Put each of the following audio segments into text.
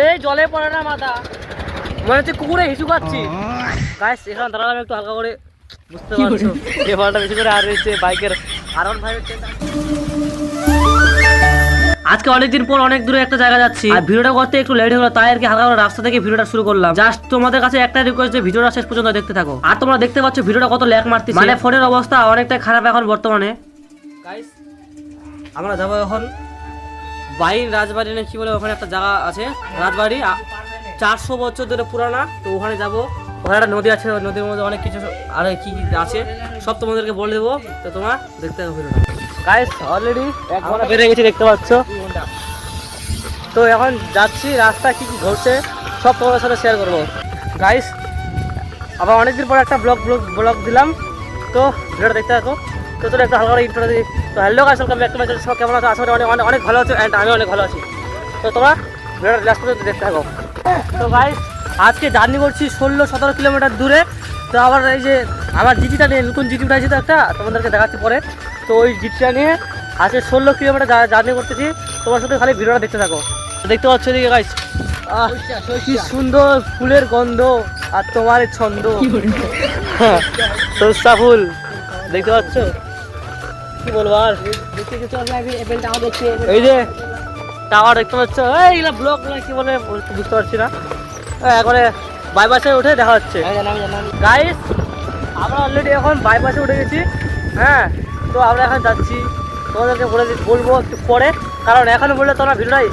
এই জলে পড়ে না মাথা, মনে হচ্ছে কুকুরে হিসু খাচ্ছি। গাইস এখানে দাঁড়ালাম একটু হালকা করে, বুঝতে পারছো এই ভাড়াটা বেশি করে আর রয়েছে বাইকের R15 এর চেনটা। আজকে অনেকদিন পর অনেক দূরে একটা জায়গা যাচ্ছি, আর ভিডিওটা করতে একটু লেট হলো, তাই আর কি হালকা করে রাস্তা থেকে ভিডিওটা শুরু করলাম। জাস্ট তোমাদের কাছে একটা রিকোয়েস্ট যে ভিডিওটা শেষ পর্যন্ত দেখতে থাকো। আর তোমরা দেখতে পাচ্ছ ভিডিওটা কত ল্যাগ মারতেছে, মানে ফোনের অবস্থা অনেকটাই খারাপ এখন বর্তমানে। গাইস আমরা যাবো এখন বাইন রাজবাড়ি না কি বলে, ওখানে একটা জায়গা আছে রাজবাড়ি, 400 বছর ধরে পুরানা। তো ওখানে যাবো, ওখানে একটা নদী আছে, নদীর মধ্যে অনেক কিছু আর কি আছে সব তোমাদেরকে বলে দেবো। তো তোমরা দেখতে হবে ভিডিওটা। গাইস অলরেডি এক ঘন্টা বেড়ে গেছি, দেখতে পাচ্ছ। তো এখন যাচ্ছি, রাস্তা কি কি ঘটছে সব তোমাদের সাথে শেয়ার করবো। গাইস আবার অনেকদিন পর একটা ব্লগ দিলাম, তো ভিডিওটা দেখতে থাকো। তো তোর একটা হালকা ইন্ট্রো দিই। তো hello guys, welcome back to my channel. সব কেমন আছো? আসলে অনেক ভালো আছো, অ্যান্ড আমি অনেক ভালো আছি। তো তোমরা ভিডিওটা লাস্ট পর্যন্ত দেখতে থাকো। তো গাইস আজকে জার্নি করছি 16-17 কিলোমিটার দূরে। তো আবার এই যে আমার জিটিটা নিয়ে, নতুন জিটি উঠাইছি তো একটা, তোমাদেরকে দেখাচ্ছি পরে। তো ওই জিটিটা নিয়ে আজকে 16 কিলোমিটার জার্নি করতেছি। তোমার সাথে খালি ভিডিওটা দেখতে থাকো। দেখতে পাচ্ছ এদিকে গাইস, কি সুন্দর ফুলের গন্ধ আর তোমার ছন্দ, সরষা ফুল দেখতে পাচ্ছ, কি বলবো আর। এই যে টাওয়ার দেখতে পাচ্ছ, এইগুলা ব্লক কি বলে বুঝতে পারছি না। একবারে বাইপাসে উঠে দেখা হচ্ছে। গাইস আমরা অলরেডি এখন বাইপাসে উঠে গেছি। হ্যাঁ, তো আমরা এখন যাচ্ছি, তোমাদেরকে বলবো একটু পরে, কারণ এখন বললে তোমরা ভিডিওটাই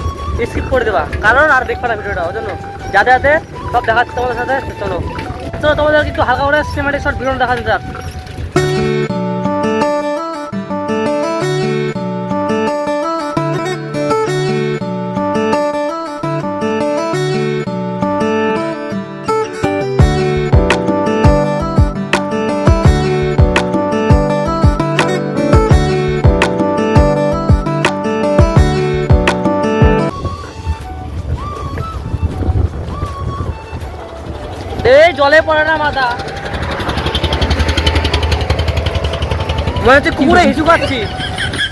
স্কিপ করে দেবা, কারণ আর দেখবে না ভিডিওটা। ওই জন্য যাতে যাতে সব দেখাচ্ছে তোমাদের সাথে। চলো তো তোমাদেরকে একটু হালকা করে সিনেমাটিক শর্ট ভিডিও দেখা যাক। এই জলে পড়ে না মাথা, মনে হচ্ছে কুকুরে হিসু খাচ্ছি।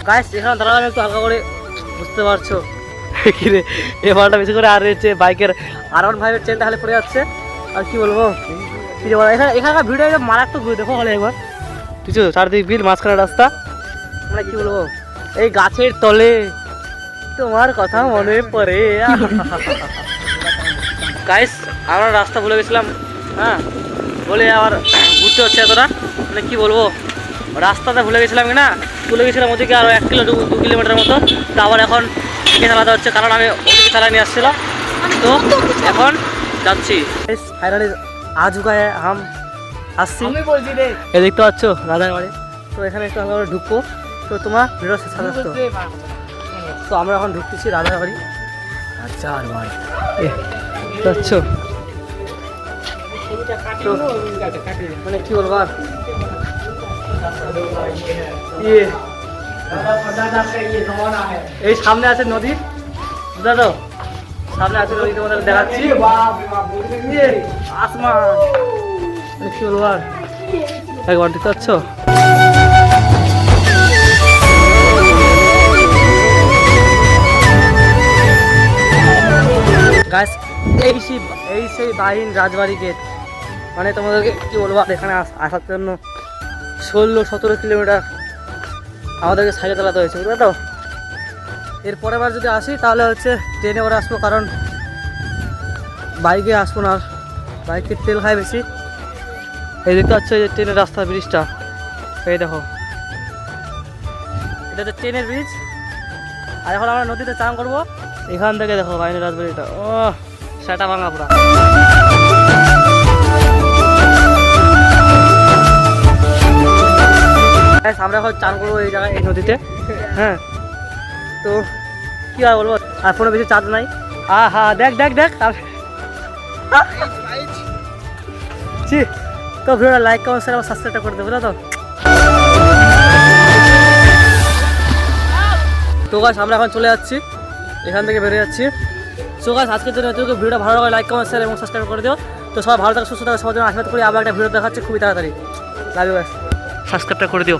গাইস এখানে দাঁড়ালাম একটু হালকা করে, বুঝতে পারছো কিরে এই ভাড়াটা বেশি করে আর রয়েছে বাইকের R15 এর চেনটা খালি পড়ে যাচ্ছে। আর কি বলবো, কি যে বলো, এখানকার ভিডিও মারাত্মক ভিউ, দেখো হলে একবার কিছু চারদিক বিল, মাঝখানে রাস্তা, মানে কি বলবো, এই গাছের তলে তোমার কথা মনে পড়ে। গাইস আমরা রাস্তা ভুলে গেছিলাম, হ্যাঁ বলে আবার ঘুরতে হচ্ছে এতটা, মানে কি বলবো, রাস্তাটা ভুলে গেছিলাম কি না, ভুলে গেছিলাম ওদিকে আরও 1 2 কিলোমিটার মতো। তো আবার এখন একে চালাতে হচ্ছে, কারণ আমি ওদিকে চালাই নিয়ে আসছিলাম। তো এখন যাচ্ছি ফাইনালি আজ উগায় আম আসছি, এ দেখতে পাচ্ছ রাধার বাড়ি। তো এখানে একটু আমরা ঢুকবো, তো তোমার ভিডিও শেষ আসতো। তো আমরা এখন ঢুকতেছি রাধার বাড়ি। আচ্ছা আর বাড়ি যাচ্ছ, মানে কি বলবো আর, এই সামনে আছে নদী, বুঝা তো, সামনে আছে নদী, তোমাদের দেখাচ্ছি আসমান, কি বলবো আর, একবার দেখতে পাচ্ছ। গাছ এই সেই বাইন রাজবাড়ি গেট, মানে তোমাদেরকে কি বলবো, এখানে আসার জন্য 16-17 কিলোমিটার আমাদেরকে সাইকেল চালাতে হয়েছে, বুঝলো তো। এরপরের বার যদি আসি তাহলে হচ্ছে ট্রেনে করে আসবো, কারণ বাইকে আসবো না, বাইকের তেল খায় বেশি। এই দেখতে পাচ্ছ এই যে ট্রেনের রাস্তা, ব্রিজটা এই দেখো, এটা হচ্ছে ট্রেনের ব্রিজ। আর এখন আমরা নদীতে চান করবো, এখান থেকে দেখো বাইনের রাজবাড়িটা, ও সেটা ভাঙা পুরা। আমরা এখন চান করবো এই জায়গায়, এই নদীতে। হ্যাঁ, তো কি আর বলবো, আর ফোনে বেশি চার্জ নাই। হ্যাঁ দেখ দেখ দেখ, তো ভিডিওটা লাইক কমেন্ট শেয়ার সাবস্ক্রাইব করে দেবো, বুঝলো তো। তো গাছ আমরা এখন চলে যাচ্ছি, এখান থেকে বেরিয়ে যাচ্ছি। সো গাছ আজকের জন্য ভিডিওটা ভালো লাগে, লাইক কমেন্ট শেয়ার এবং সাবস্ক্রাইব করে দিও। তো সবাই ভালো থাকে, সুস্থ থাকে, সবার জন্য আশীর্বাদ করি। আবার একটা ভিডিও দেখাচ্ছে খুবই তাড়াতাড়ি। লাভ ইউ গাইস, সাবস্ক্রাইবটা করে দিও।